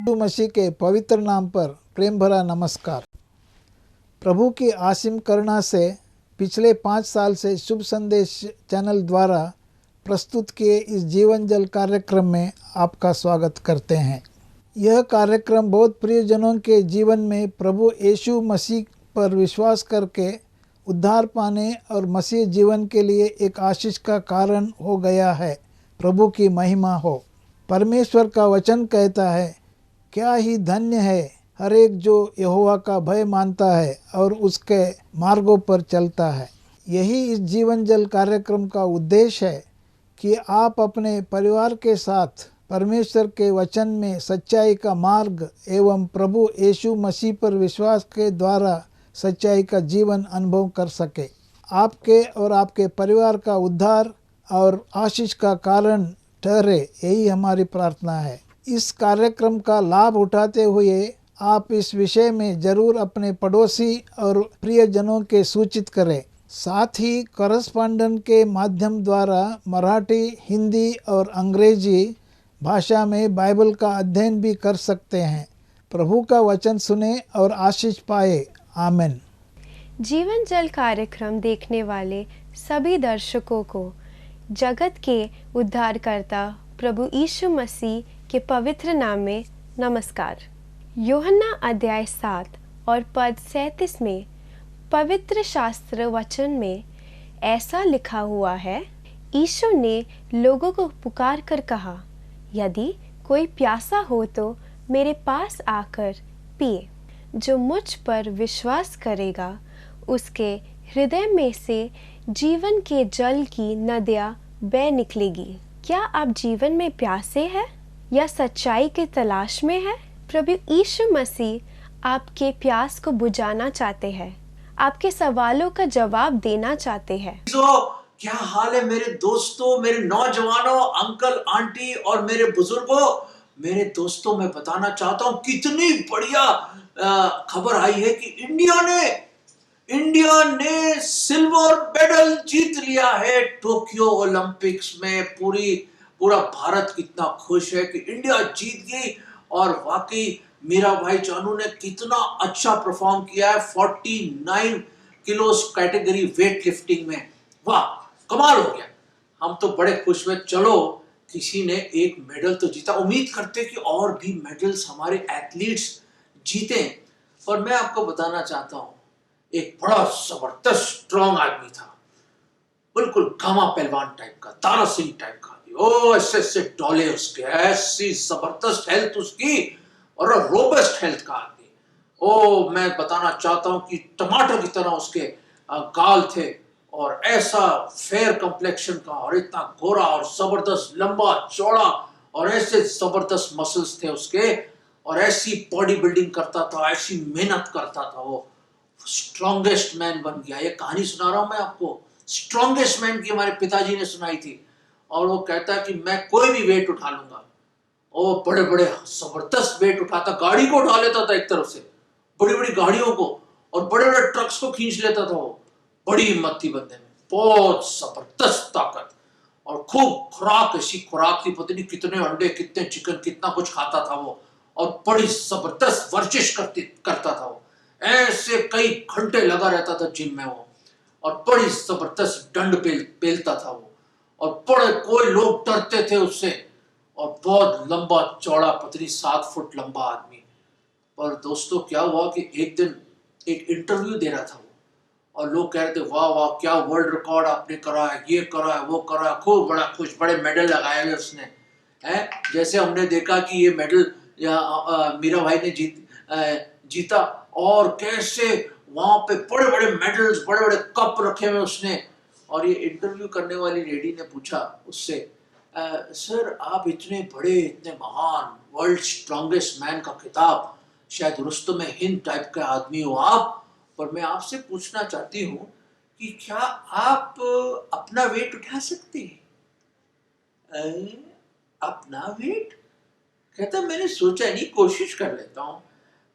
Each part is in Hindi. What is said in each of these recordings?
यीशु मसीह के पवित्र नाम पर प्रेम भरा नमस्कार। प्रभु की असीम करुणा से पिछले 5 साल से शुभ संदेश चैनल द्वारा प्रस्तुत किए इस जीवन जल कार्यक्रम में आपका स्वागत करते हैं। यह कार्यक्रम बहुत प्रियजनों के जीवन में प्रभु यीशु मसीह पर विश्वास करके उद्धार पाने और मसीह जीवन के लिए एक आशीष का कारण हो गया है। प्रभु की महिमा हो। परमेश्वर का वचन कहता है, क्या ही धन्य है हर एक जो यहोवा का भय मानता है और उसके मार्गों पर चलता है। यही इस जीवन जल कार्यक्रम का उद्देश्य है कि आप अपने परिवार के साथ परमेश्वर के वचन में सच्चाई का मार्ग एवं प्रभु यीशु मसीह पर विश्वास के द्वारा सच्चाई का जीवन अनुभव कर सके। आपके और आपके परिवार का उद्धार और आशीष का कारण ठहरे, यही हमारी प्रार्थना है। इस कार्यक्रम का लाभ उठाते हुए आप इस विषय में जरूर अपने पड़ोसी और प्रियजनों के सूचित करें। साथ ही करस्पॉन्डेंट के माध्यम द्वारा मराठी, हिंदी और अंग्रेजी भाषा में बाइबल का अध्ययन भी कर सकते हैं। प्रभु का वचन सुने और आशीष पाए। आमीन। जीवन जल कार्यक्रम देखने वाले सभी दर्शकों को जगत के उद्धारकर्ता प्रभु यीशु मसीह के पवित्र नाम में नमस्कार। यूहन्ना अध्याय 7 और पद 37 में पवित्र शास्त्र वचन में ऐसा लिखा हुआ है, यीशु ने लोगों को पुकार कर कहा, यदि कोई प्यासा हो तो मेरे पास आकर पिए। जो मुझ पर विश्वास करेगा उसके हृदय में से जीवन के जल की नदियाँ बह निकलेगी। क्या आप जीवन में प्यासे हैं या सच्चाई की तलाश में हैं? प्रभु यीशु मसीह आपके प्यास को बुझाना चाहते हैं, आपके सवालों का जवाब देना चाहते हैं। क्या हाल है मेरे दोस्तों, मेरे नौजवानों, अंकल आंटी और मेरे बुजुर्गों। मेरे दोस्तों, मैं बताना चाहता हूँ कितनी बढ़िया खबर आई है कि इंडिया ने सिल्वर मेडल जीत लिया है टोक्यो ओलंपिक्स में। पूरा भारत कितना खुश है कि इंडिया जीत गई। और वाकई मीरा भाई जानू ने कितना अच्छा परफॉर्म किया है 49 किलोस कैटेगरी वेट लिफ्टिंग में। वाह, कमाल हो गया। हम तो बड़े खुश हुए। चलो, किसी ने एक मेडल तो जीता। उम्मीद करते कि और भी मेडल्स हमारे एथलीट्स जीते। और मैं आपको बताना चाहता हूं, एक बड़ा जबरदस्त स्ट्रॉन्ग आदमी था, बिल्कुल गामा पहलवान टाइप का, तारा सिंह टाइप का। ओ ऐसे डोले उसके, ऐसी जबरदस्त हेल्थ उसकी और रोबस्ट हेल्थ का आदमी। ओ मैं बताना चाहता हूं कि टमाटर की तरह उसके गाल थे और ऐसा फेयर कंप्लेक्शन का और इतना गोरा और जबरदस्त लंबा चौड़ा और ऐसे जबरदस्त मसल्स थे उसके और ऐसी बॉडी बिल्डिंग करता था, ऐसी मेहनत करता था। वो स्ट्रॉन्गेस्ट मैन बन गया। ये कहानी सुना रहा हूं मैं आपको, स्ट्रॉन्गेस्ट मैन की हमारे पिताजी ने सुनाई थी। और वो कहता है कि मैं कोई भी वेट उठा लूंगा। वो बड़े बड़े जबरदस्त वेट उठाता, गाड़ी को उठा लेता था एक तरफ से, बड़ी बड़ी गाड़ियों को, और बड़े बड़े ट्रक्स को खींच लेता था। वो बड़ी हिम्मत थी बंदे में, बहुत जबरदस्त ताकत और खूब खुराक, ऐसी खुराक थी, पता नहीं कितने अंडे, कितने चिकन, कितना कुछ खाता था वो। और बड़ी जबरदस्त वर्जिश करता था वो। ऐसे कई घंटे लगा रहता था जिम में वो और बड़ी जबरदस्त डंड पेलता था वो। और बड़े कोई लोग डरते थे उससे। और बहुत लंबा चौड़ा, पतली 7 फुट लंबा आदमी। पर दोस्तों, क्या हुआ कि एक दिन एक इंटरव्यू दे रहा था वो और लोग कह रहे थे, वाह वाह, क्या वर्ल्ड रिकॉर्ड आपने करा है, ये करा है, वो करा है। खूब बड़ा खुश, बड़े मेडल लगाए हुए उसने है। जैसे हमने देखा कि ये मेडल मीरा भाई ने जीता और कैसे वहां पे बड़े बड़े मेडल्स, बड़े बड़े कप रखे हुए उसने। और ये इंटरव्यू करने वाली लेडी ने पूछा उससे, सर आप इतने बड़े, इतने महान, वर्ल्ड स्ट्रॉन्गेस्ट मैन का खिताब, शायद रुस्तम हिंद टाइप का आदमी हो आप, पर मैं आपसे पूछना चाहती हूँ कि क्या आप अपना वेट उठा सकते हैं? अपना वेट? कहता मैंने सोचा नहीं, कोशिश कर लेता हूँ।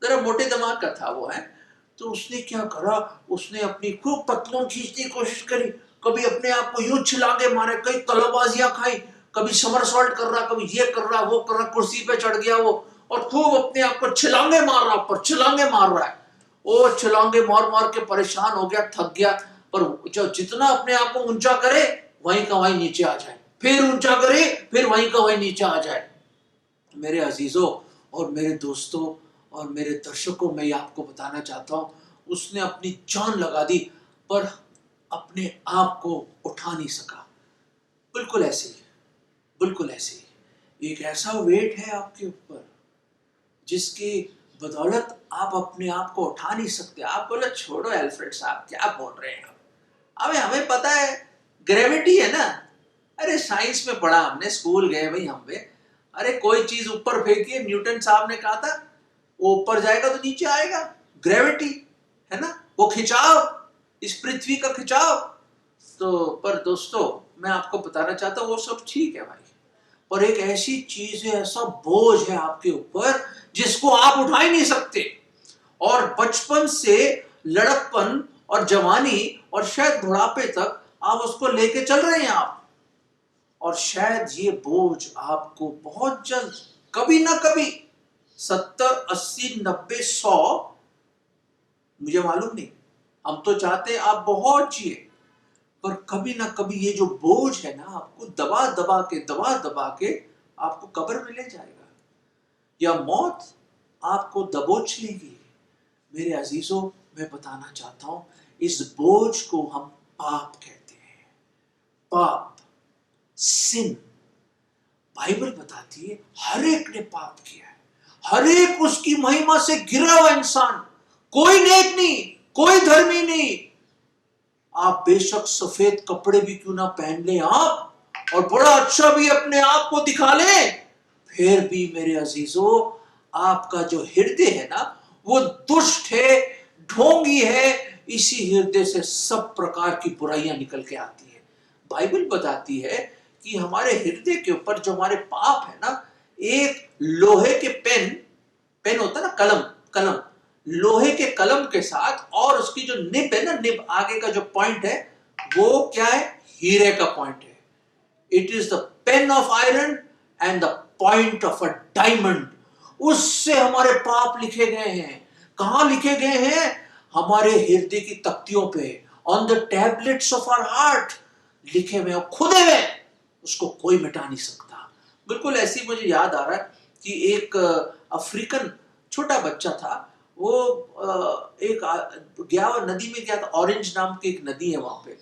जरा मोटे दिमाग का था वो है। तो उसने क्या करा, उसने अपनी खूब पतलून खींचने की कोशिश करी, कभी अपने आप को यूं छिला के मारे, कई कलाबाजियां खाई, कभी समरसॉल्ट कर रहा, कभी ये कर रहा, वो कर रहा, कुर्सी पे चढ़ गया वो और खूब अपने आप को छलांगे मार रहा, पर छलांगे मार रहा है। वो छलांगे मार मार के परेशान हो गया, थक गया, पर जो जितना अपने आप को ऊंचा करे वहीं का वहीं नीचे आ जाए, फिर ऊंचा करे फिर वहीं का वहीं नीचे आ जाए। मेरे अजीजों और मेरे दोस्तों और मेरे दर्शकों, मैं ये आपको बताना चाहता हूं, उसने अपनी जान लगा दी पर अपने आप को उठा नहीं सका। बिल्कुल ऐसे ही, बिल्कुल ऐसे ही एक ऐसा वेट है आपके ऊपर जिसकी बदौलत आप अपने आप को उठा नहीं सकते। आप बोले छोड़ो एल्फ्रेड साहब, क्या बोल रहे हैं आप, अबे हमें पता है ग्रेविटी है ना, अरे साइंस में पढ़ा हमने, स्कूल गए भाई हम पे। अरे कोई चीज ऊपर फेंकिए, न्यूटन साहब ने कहा था वो ऊपर जाएगा तो नीचे आएगा, ग्रेविटी है ना, वो खिंचाव, इस पृथ्वी का खिंचाव। तो पर दोस्तों मैं आपको बताना चाहता हूँ वो सब ठीक है भाई, पर एक ऐसी चीज है, ऐसा बोझ है आपके ऊपर जिसको आप उठा ही नहीं सकते। और बचपन से लड़कपन और जवानी और शायद बुढ़ापे तक आप उसको लेके चल रहे हैं आप, और शायद ये बोझ आपको बहुत जल्द कभी ना कभी 70, 80, 90, 100, मुझे मालूम नहीं, हम तो चाहते हैं आप बहुत जिए, पर कभी ना कभी ये जो बोझ है ना आपको दबा दबा के आपको कब्र में ले जाएगा, या मौत आपको दबोच लेगी। मेरे अजीजों मैं बताना चाहता हूं, इस बोझ को हम पाप कहते हैं। पाप, सिन। बाइबल बताती है हर एक ने पाप किया है, हर एक उसकी महिमा से घिरा हुआ इंसान, कोई नेक नहीं, कोई धर्मी नहीं। आप बेशक सफेद कपड़े भी क्यों ना पहन ले आप, और बड़ा अच्छा भी अपने आप को दिखा ले, फिर भी मेरे अजीजों आपका जो हृदय है ना वो दुष्ट है, ढोंगी है। इसी हृदय से सब प्रकार की बुराइयां निकल के आती है। बाइबल बताती है कि हमारे हृदय के ऊपर जो हमारे पाप है ना, एक लोहे के पेन होता है ना, कलम, लोहे के कलम के साथ, और उसकी जो निब है ना, निब आगे का जो पॉइंट है वो क्या है, हीरे का पॉइंट है। It is the pain of iron and the point of a diamond. उससे हमारे पाप लिखे गए हैं। कहां लिखे गए हैं? हमारे हृदय की तख्तियों पे, on the tablets of our heart लिखे हुए, खुदे हुए, उसको कोई मिटा नहीं सकता। बिल्कुल ऐसे ही मुझे याद आ रहा है कि एक अफ्रीकन छोटा बच्चा था, वो एक गया और नदी में गया था, ऑरेंज नाम की एक नदी है वहां पे,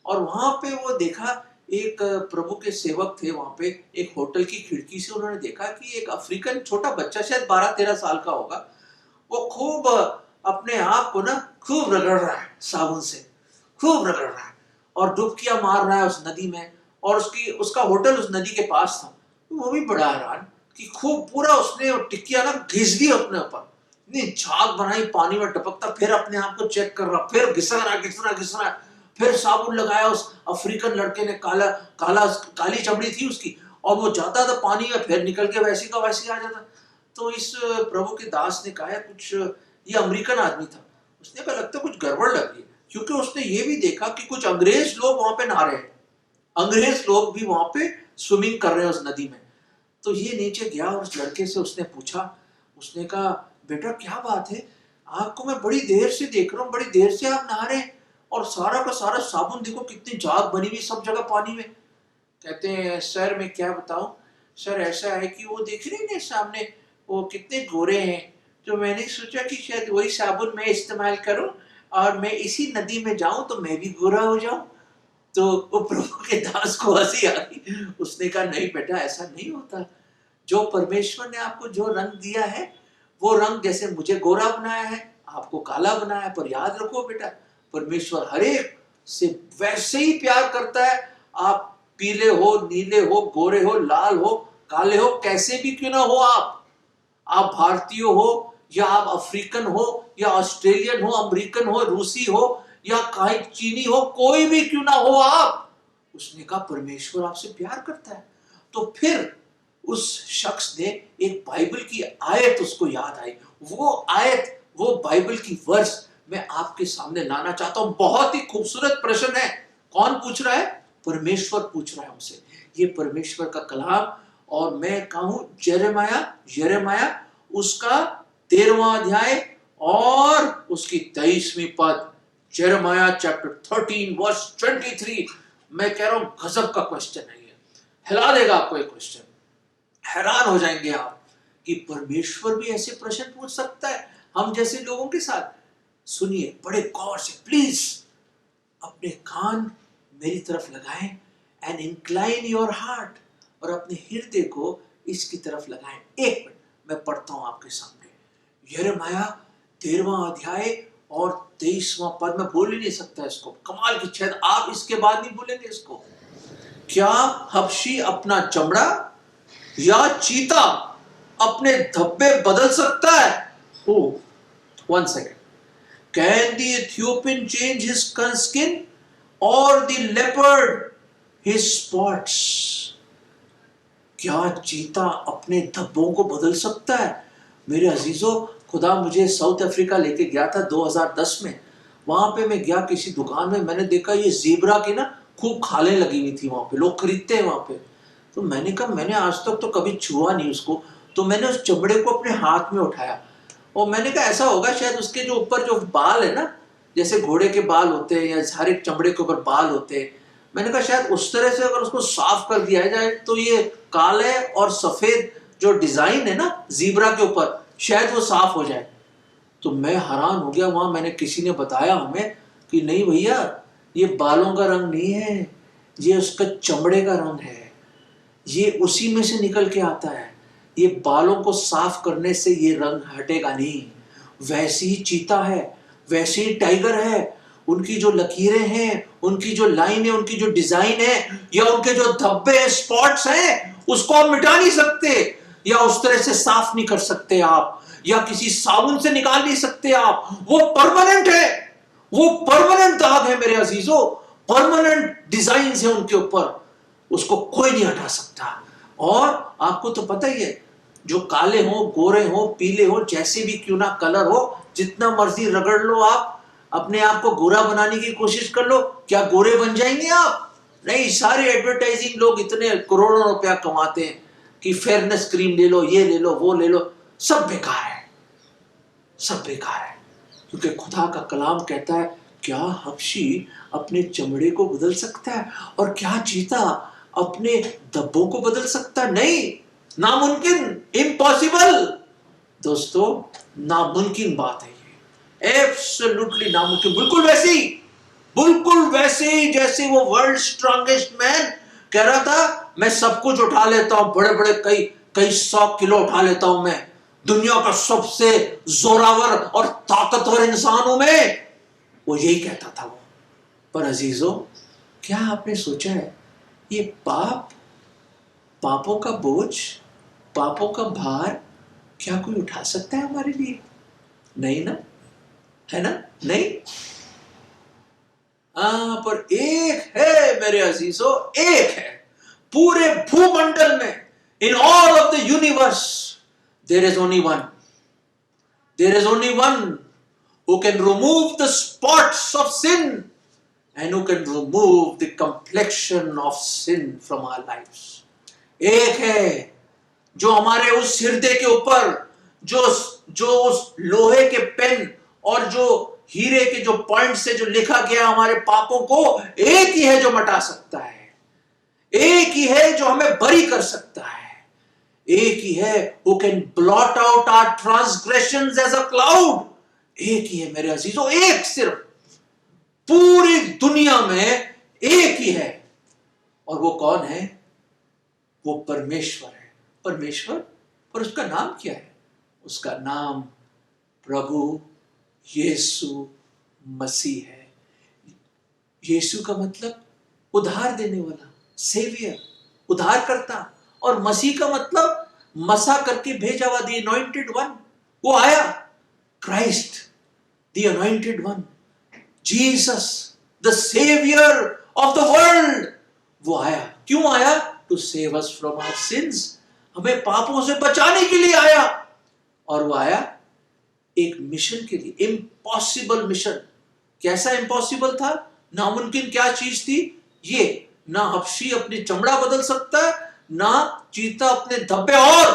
और वहां पे वो देखा एक प्रभु के सेवक थे वहां पे, एक होटल की खिड़की से उन्होंने देखा कि एक अफ्रीकन छोटा बच्चा शायद 12-13 साल का होगा, वो खूब अपने आप को ना खूब रगड़ रहा है, साबुन से खूब रगड़ रहा है और डुबकियां मार रहा है उस नदी में, और उसका होटल उस नदी के पास था। वो भी बड़ा हैरान कि खूब पूरा उसने टिकिया ना घिस दी अपने ऊपर, इतनी झाग बनाई पानी में टपकता, फिर अपने आप को चेक कर रहा, फिर घिस रहा, फिर साबुन लगाया। उस अफ्रीकन लड़के ने काली चमड़ी थी उसकी, और वो जाता था पानी में, फिर निकल के वैसी का वैसी आ जाता। तो इस प्रभु के दास ने कहा कुछ, ये अमेरिकन आदमी था, उसने कहा लगता कुछ गड़बड़ लग रही है, क्योंकि उसने ये भी देखा कि कुछ अंग्रेज लोग वहां पे नहा रहे हैं, अंग्रेज लोग भी वहां पे स्विमिंग कर रहे हैं उस नदी में। तो ये नीचे गया और उस लड़के से उसने पूछा, उसने कहा बेटा क्या बात है, आपको मैं बड़ी देर से देख रहा हूँ, बड़ी देर से आप नहा रहे हैं, और सारा का सारा साबुन देखो कितनी झाग बनी हुई सब जगह पानी में। कहते हैं सर मैं क्या बताऊं सर, ऐसा है कि वो देख रहे हैं सामने वो कितने गोरे हैं, तो मैंने सोचा कि शायद वही साबुन मैं इस्तेमाल करूं और मैं इसी नदी में जाऊं तो मैं भी गोरा हो जाऊं। तो वो प्रभु के दास को हंसी आ गई, उसने कहा नहीं बेटा ऐसा नहीं होता, जो परमेश्वर ने आपको जो रंग दिया है वो रंग, जैसे मुझे गोरा बनाया है आपको काला बनाया है, पर याद रखो बेटा परमेश्वर हर एक से वैसे ही प्यार करता है। आप पीले हो, नीले हो, गोरे हो, लाल हो, काले हो, कैसे भी क्यों ना हो, आप भारतीय हो या आप अफ्रीकन हो या ऑस्ट्रेलियन हो, अमेरिकन हो, रूसी हो या कहीं चीनी हो, कोई भी क्यों ना हो आप, उसने कहा परमेश्वर आपसे प्यार करता है। तो फिर उस शख्स ने एक बाइबल की आयत उसको याद आई, वो आयत, वो बाइबल की वर्स मैं आपके सामने लाना चाहता हूं। बहुत ही खूबसूरत प्रश्न है। कौन पूछ रहा है? परमेश्वर पूछ रहा है हमसे। ये परमेश्वर का कलाम, और मैं कहूं यिर्मयाह उसका 13वां अध्याय और उसकी 23वीं पद, यिर्मयाह चैप्टर 13 वर्स 23। मैं कह रहा हूं गजब का क्वेश्चन है ये, हिला देगा आपको ये क्वेश्चन, हैरान हो जाएंगे आप कि परमेश्वर भी ऐसे प्रश्न पूछ सकता है हम जैसे लोगों के साथ। सुनिए बड़े गौर से प्लीज, अपने कान मेरी तरफ लगाएं एंड इंक्लाइन योर हार्ट, और अपने हृदय को इसकी तरफ लगाएं। एक मिनट मैं पढ़ता हूं आपके सामने, यिर्मयाह 13वां अध्याय और 23वां पद। मैं बोल ही नहीं सकता इसको, कमाल की, शायद आप इसके बाद नहीं बोलेंगे इसको। क्या हबशी अपना चमड़ा या चीता अपने धब्बे बदल सकता है? हो, 1 second. Can the Ethiopian change his skin or the leopard his spots? क्या चीता अपने धब्बों को बदल सकता है? मेरे अजीजों, खुदा मुझे साउथ अफ्रीका लेके गया था 2010 में। वहां पे मैं गया किसी दुकान में, मैंने देखा ये ज़ेब्रा की ना खूब खालें लगी हुई थी वहां पे, लोग खरीदते हैं वहां पे। तो मैंने कहा मैंने आज तक तो कभी छुआ नहीं उसको, तो मैंने उस चमड़े को अपने हाथ में उठाया और मैंने कहा ऐसा होगा शायद उसके जो ऊपर जो बाल है ना, जैसे घोड़े के बाल होते हैं या हर एक चमड़े के ऊपर बाल होते हैं, मैंने कहा शायद उस तरह से अगर उसको साफ कर दिया जाए तो ये काले और सफेद जो डिजाइन है ना ज़ीब्रा के ऊपर, शायद वो साफ हो जाए। तो मैं हैरान हो गया। वहां मैंने किसी ने बताया हमें कि नहीं भैया, ये बालों का रंग नहीं है, ये उसका चमड़े का रंग है, ये उसी में से निकल के आता है, ये बालों को साफ करने से ये रंग हटेगा नहीं। वैसे ही चीता है, वैसे ही टाइगर है, उनकी जो लकीरें हैं, उनकी जो लाइन है, उनकी जो डिजाइन है, या उनके जो धब्बे स्पॉट्स हैं, उसको आप मिटा नहीं सकते, या उस तरह से साफ नहीं कर सकते आप, या किसी साबुन से निकाल नहीं सकते आप। वो परमानेंट है, वो परमानेंट दाग है मेरे अजीजों, परमानेंट डिजाइन है उनके ऊपर, उसको कोई नहीं हटा सकता। और आपको तो पता ही है, जो काले हो, गोरे हो, पीले हो, जैसे भी क्यों ना कलर हो, जितना मर्जी रगड़ लो आप, अपने आप को गोरा बनाने की कोशिश कर लो, क्या गोरे बन जाएंगे आप? नहीं। सारे एडवर्टाइजिंग लोग इतने करोड़ों रुपया कमाते हैं कि फेयरनेस क्रीम ले लो, ये ले लो, वो ले लो, सब बेकार है, सब बेकार है। क्योंकि खुदा का कलाम कहता है क्या हबशी अपने चमड़े को बदल सकता है और क्या चीता अपने धब्बों को बदल सकता है? नहीं, नामुमकिन, इम्पॉसिबल। दोस्तों, नामुमकिन बात है ये, एब्सोल्युटली नामुमकिन। बिल्कुल वैसे ही जैसे वो वर्ल्ड स्ट्रॉन्गेस्ट मैन कह रहा था मैं सब कुछ उठा लेता हूं, बड़े बड़े कई 100 किलो उठा लेता हूं, मैं दुनिया का सबसे जोरावर और ताकतवर इंसान हूं मैं, वो यही कहता था वो। पर अजीजों, क्या आपने सोचा है ये पापों का बोझ, पापों का भार क्या कोई उठा सकता है हमारे लिए? नहीं ना, है ना? नहीं। पर एक है मेरे अजीजों, एक है पूरे भूमंडल में, in all of the universe there is only one who can remove the spots of sin and who can remove the complexion of sin from our lives. एक है जो हमारे उस हृदय के ऊपर जो उस लोहे के पेन और जो हीरे के जो पॉइंट से जो लिखा गया हमारे पापों को, एक ही है जो मिटा सकता है, एक ही है जो हमें बरी कर सकता है, एक ही है who can blot out our transgressions as a cloud। एक ही है मेरे अजीजों, एक, सिर्फ पूरी दुनिया में एक ही है। और वो कौन है? वो परमेश्वर है। परमेश्वर, और उसका नाम क्या है? उसका नाम प्रभु यीशु मसीह है। यीशु का मतलब उद्धार देने वाला, सेवियर, उद्धार करता, और मसीह का मतलब मसा करके भेजा हुआ, द अनॉइंटेड वन। वो आया, Christ the anointed one, Jesus the saviour of the world. वो आया, क्यों आया? To save us from our sins, हमें पापों से बचाने के लिए आया। और वो आया एक मिशन के लिए, इम्पॉसिबल मिशन। कैसा इम्पॉसिबल था? नामुमकिन क्या चीज थी ये? ना हबशी अपनी चमड़ा बदल सकता है, ना चीता अपने धब्बे, और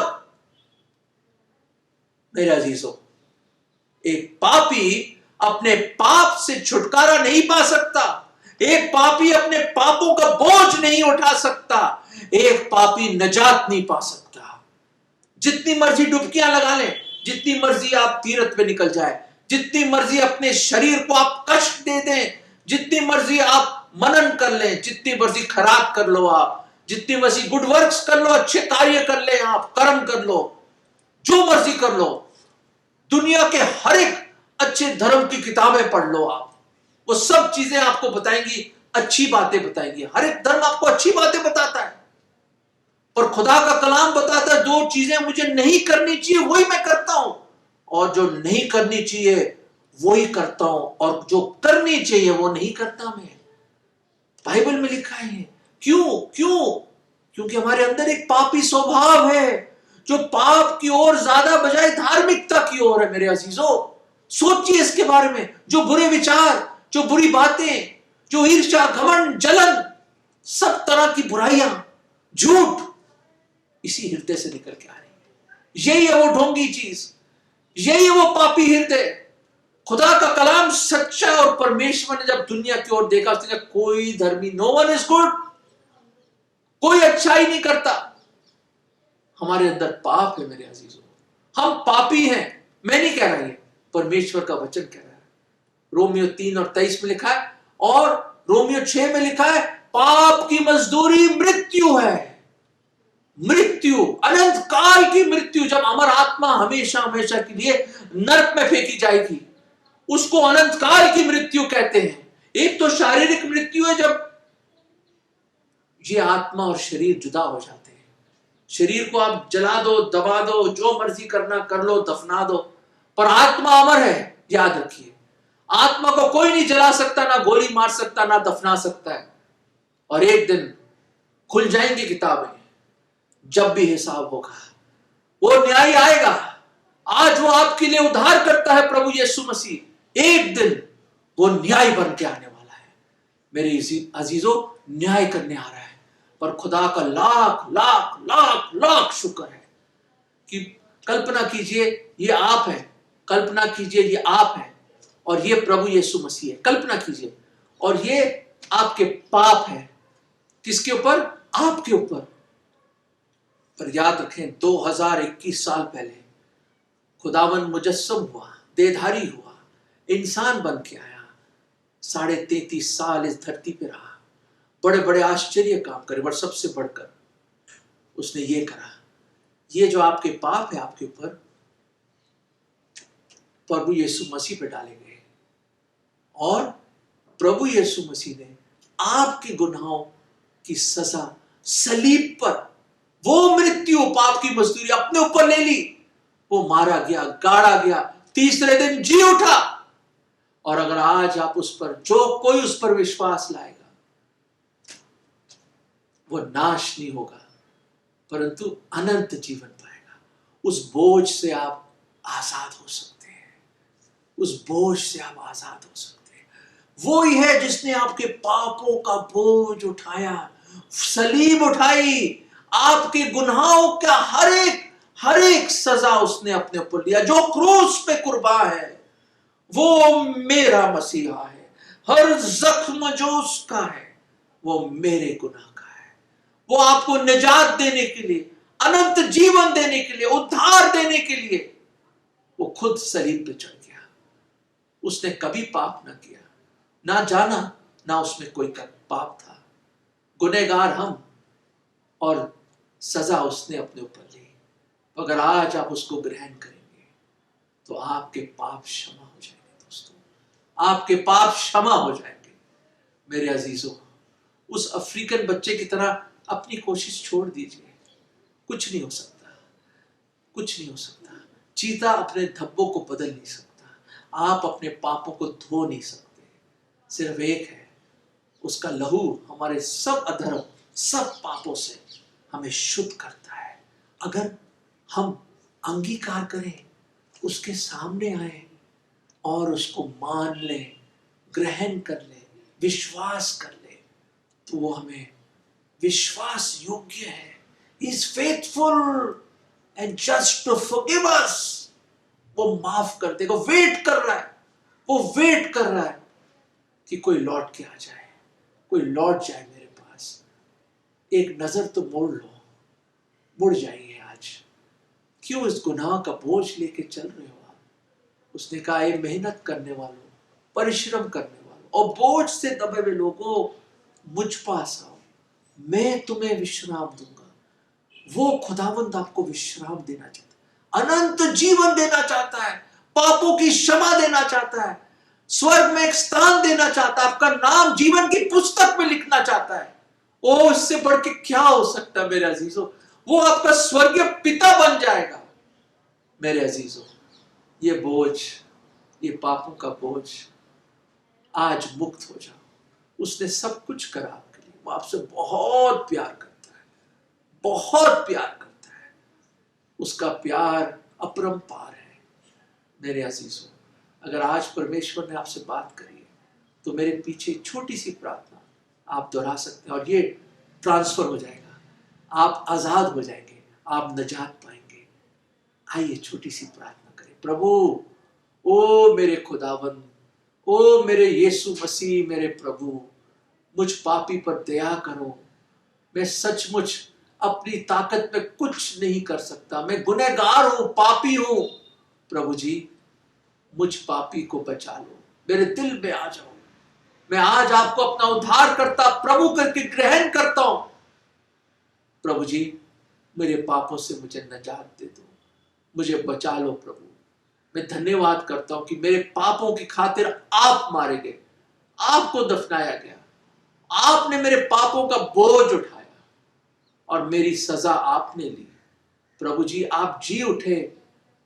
मेरे अजीजों, एक पापी अपने पाप से छुटकारा नहीं पा सकता। एक पापी अपने पापों का बोझ नहीं उठा सकता। एक पापी नजात नहीं पा सकता। जितनी मर्जी डुबकियां लगा लें, जितनी मर्जी आप तीरथ पे निकल जाए, जितनी मर्जी अपने शरीर को आप कष्ट दे दें, जितनी मर्जी आप मनन कर लें, जितनी मर्जी खराब कर लो, आप जितनी मर्जी गुड वर्क्स कर लो, अच्छे कार्य कर ले, आप कर्म कर लो, जो मर्जी कर लो, दुनिया के हर एक अच्छे धर्म की किताबें पढ़ लो, आप वो सब चीजें आपको बताएंगी, अच्छी बातें बताएंगी। हर एक धर्म आपको अच्छी बातें बताता है, पर खुदा का कलाम बताता है जो चीजें मुझे नहीं करनी चाहिए वही मैं करता हूं, और जो नहीं करनी चाहिए वही करता हूं, और जो करनी चाहिए वो नहीं करता मैं। बाइबल में लिखा है। क्यों? क्योंकि हमारे अंदर एक पापी स्वभाव है जो पाप की ओर ज्यादा बजाय धार्मिकता की ओर है। मेरे अजीजों, सोचिए इसके बारे में। जो बुरे विचार, जो बुरी बातें, जो ईर्ष्या, घमंड, जलन, सब तरह की बुराइयां, झूठ, इसी हृदय से निकल के आ रही है। यही है वो ढोंगी चीज, यही है वो पापी हृदय। खुदा का कलाम सच्चा, और परमेश्वर ने जब दुनिया की ओर देखा, उसने कहा कोई धर्मी, नो वन इज गुड, कोई अच्छाई नहीं करता। हमारे अंदर पाप है मेरे अजीजों, हम पापी हैं। मैं नहीं कह रहा, ये परमेश्वर का वचन कह रहा है। रोमियो 3:23 में लिखा है, और रोमियो 6 में लिखा है, पाप की मजदूरी मृत्यु है। मृत्यु, अनंत काल की मृत्यु। जब अमर आत्मा हमेशा हमेशा के लिए नरक में फेंकी जाएगी, उसको अनंत काल की मृत्यु कहते हैं। एक तो शारीरिक मृत्यु है, जब ये आत्मा और शरीर जुदा हो जाते हैं। शरीर को आप जला दो, दबा दो, जो मर्जी करना कर लो, दफना दो, पर आत्मा अमर है, याद रखिए। आत्मा को कोई नहीं जला सकता, ना गोली मार सकता, ना दफना सकता है। और एक दिन खुल जाएंगी किताबें, जब भी हिसाब होगा, वो न्याय आएगा। आज वो आपके लिए उद्धार करता है प्रभु यीशु मसीह। एक दिन वो न्याय बन के आने वाला है। मेरे अजीजों, न्याय करने आ रहा है। पर खुदा का लाख लाख लाख लाख शुक्र है कि कल्पना कीजिए ये आप है, कल्पना कीजिए ये आप है, और ये प्रभु यीशु मसीह है। कल्पना कीजिए, और ये आपके पाप है। किसके ऊपर? आपके ऊपर। पर याद रखें, 2021 साल पहले खुदावन मुजस्सम हुआ, देहधारी हुआ, इंसान बन के आया, 33.5 साल इस धरती पे रहा, बड़े बड़े आश्चर्य काम करे, पर सबसे बढ़कर उसने ये करा। ये जो आपके पाप है आपके ऊपर, प्रभु यीशु मसीह पे डाले गए, और प्रभु यीशु मसीह ने आपके गुनाहों की सजा सलीब पर, वो मृत्यु, पाप की मजदूरी अपने ऊपर ले ली। वो मारा गया, गाड़ा गया, तीसरे दिन जी उठा। और अगर आज आप उस पर, जो कोई उस पर विश्वास लाएगा, वो नाश नहीं होगा, परंतु अनंत जीवन पाएगा। उस बोझ से आप आजाद हो सकते हैं। उस बोझ से आप आजाद हो सकते हैं। वो ही है जिसने आपके पापों का बोझ उठाया, सलीब उठाई, आपके गुनाहों का हर एक सजा उसने अपने ऊपर लिया। जो क्रूस पे कुर्बान है वो मेरा मसीहा है। हर जख्म जो उसका है वो मेरे गुनाह का है। वो आपको निजात देने के लिए, अनंत जीवन देने के लिए, उद्धार देने के लिए वो खुद सलीब पे चढ़ गया। उसने कभी पाप ना किया, ना जाना, ना उसमें कोई पाप था। गुनहगार हम, और सजा उसने अपने ऊपर ली। अगर आज आप उसको ग्रहण करेंगे तो आपके पाप क्षमा हो जाएंगे। दोस्तों, आपके पाप क्षमा हो जाएंगे। मेरे अजीजों, उस अफ्रीकन बच्चे की तरह अपनी कोशिश छोड़ दीजिए। कुछ नहीं हो सकता, कुछ नहीं हो सकता। चीता अपने धब्बों को बदल नहीं सकता, आप अपने पापों को धो नहीं सकते। सिर्फ एक है, उसका लहू हमारे सब अधर्म, सब पापों से हमें शुद्ध करता है। अगर हम अंगीकार करें, उसके सामने आए और उसको मान लें, ग्रहण कर लें, विश्वास कर लें, तो वो हमें विश्वास योग्य है। He is faithful and just to forgive us वो माफ कर देगा। वेट कर रहा है, वो वेट कर रहा है कि कोई लौट के आ जाए, कोई लौट जाए मेरे पास। एक नजर तो मोड़ लो, मुड़ जाइए आज। क्यों इस गुनाह का बोझ लेके चल रहे हो आप? उसने कहा, ये मेहनत करने वालों, परिश्रम करने वालों और बोझ से दबे हुए लोगों, मुझ पास आओ, मैं तुम्हें विश्राम दूंगा। वो खुदावंद आपको विश्राम देना चाहता है, अनंत जीवन देना चाहता है, पापों की क्षमा देना चाहता है, स्वर्ग में एक स्थान देना चाहता है, आपका नाम जीवन की पुस्तक में लिखना चाहता है। ओ, इससे बढ़ के क्या हो सकता है मेरे अजीजों? वो आपका स्वर्गीय पिता बन जाएगा। मेरे अजीजों, ये बोझ, ये पापों का बोझ, आज मुक्त हो जाओ। उसने सब कुछ करा आपके लिए। वो आपसे बहुत प्यार करता है, बहुत प्यार करता है। उसका प्यार अपरंपार है। मेरे अजीजों, अगर आज परमेश्वर ने आपसे बात करी है तो मेरे पीछे छोटी सी प्रार्थना आप दोहरा सकते हैं और ये ट्रांसफर हो जाएगा। आप आजाद हो जाएंगे, आप निजात पाएंगे। आइए छोटी सी प्रार्थना करें। प्रभु, ओ मेरे खुदावन, ओ मेरे यीशु मसीह, मेरे प्रभु, मुझ पापी पर दया करो। मैं सचमुच अपनी ताकत में कुछ नहीं कर सकता, मैं गुनहगार हूं, पापी हूं। प्रभु जी, मुझ पापी को बचा लो, मेरे दिल में आ जाओ। मैं आज आपको अपना उद्धारकर्ता प्रभु करके ग्रहण करता हूं। प्रभु जी, मेरे पापों से मुझे निजात दे दो, मुझे बचा लो। प्रभु, मैं धन्यवाद करता हूं कि मेरे पापों की खातिर आप मारे गए, आपको दफनाया गया, आपने मेरे पापों का बोझ उठाया और मेरी सजा आपने ली। प्रभु जी, आप जी उठे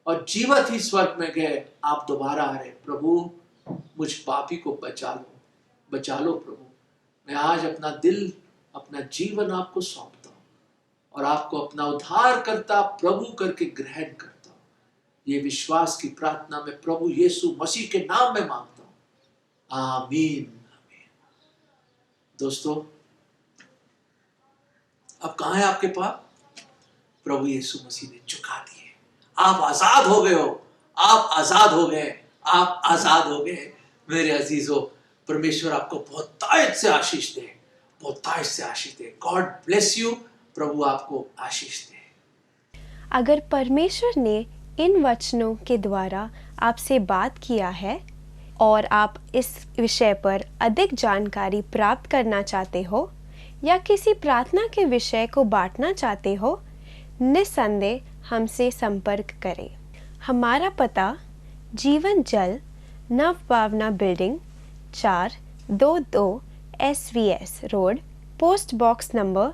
और जीवत ही स्वर्ग में गए, आप दोबारा आ रहे। प्रभु, मुझ पापी को बचा लो, बचा लो। प्रभु, मैं आज अपना दिल, अपना जीवन आपको सौंपता हूं और आपको अपना उद्धारकर्ता प्रभु करके ग्रहण करता हूं। ये विश्वास की प्रार्थना मैं प्रभु यीशु मसीह के नाम में मांगता हूं। आमीन, आमीन। दोस्तों, अब कहां है आपके पाप? प्रभु यीशु मसीह ने चुका दिए। आप आजाद हो गए हो, आप आजाद हो गए, आप आजाद हो गए। मेरे अजीजों, परमेश्वर आपको बहुत तायत से आशीष दे, बहुत तायत से आशीष दे। God bless you. प्रभु आपको आशीष दे। अगर परमेश्वर ने इन वचनों के द्वारा आपसे बात किया है और आप इस विषय पर अधिक जानकारी प्राप्त करना चाहते हो या किसी प्रार्थना के विषय को बांटना चाहते हो, निस्संदेह हमसे संपर्क करें। हमारा पता Jeevan Jal Navbhavna building 422 SVS road, post box number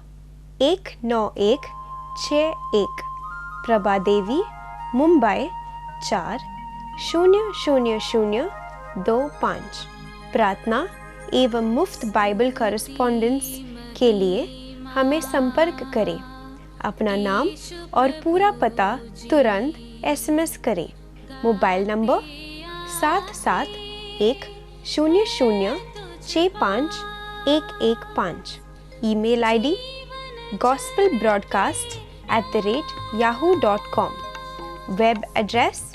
19161, Prabha Devi, Mumbai 400025। प्रार्थना एवं मुफ्त बाइबल कॉरेस्पॉन्डेंस के लिए हमें संपर्क करें। अपना नाम और पूरा पता तुरंत SMS करें। Mobile number 7710065115। Email ID gospelbroadcast@yahoo.com। Web address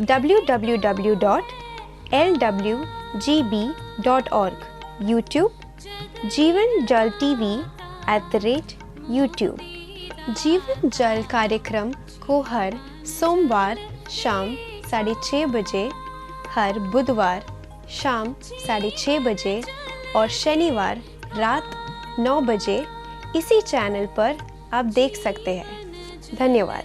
www.lwgb.org। YouTube जीवन जल TV @YouTube। जीवन जल कार्यक्रम को हर सोमवार शाम 6:30 बजे, हर बुधवार शाम 6:30 बजे और शनिवार रात 9 बजे इसी चैनल पर आप देख सकते हैं। धन्यवाद।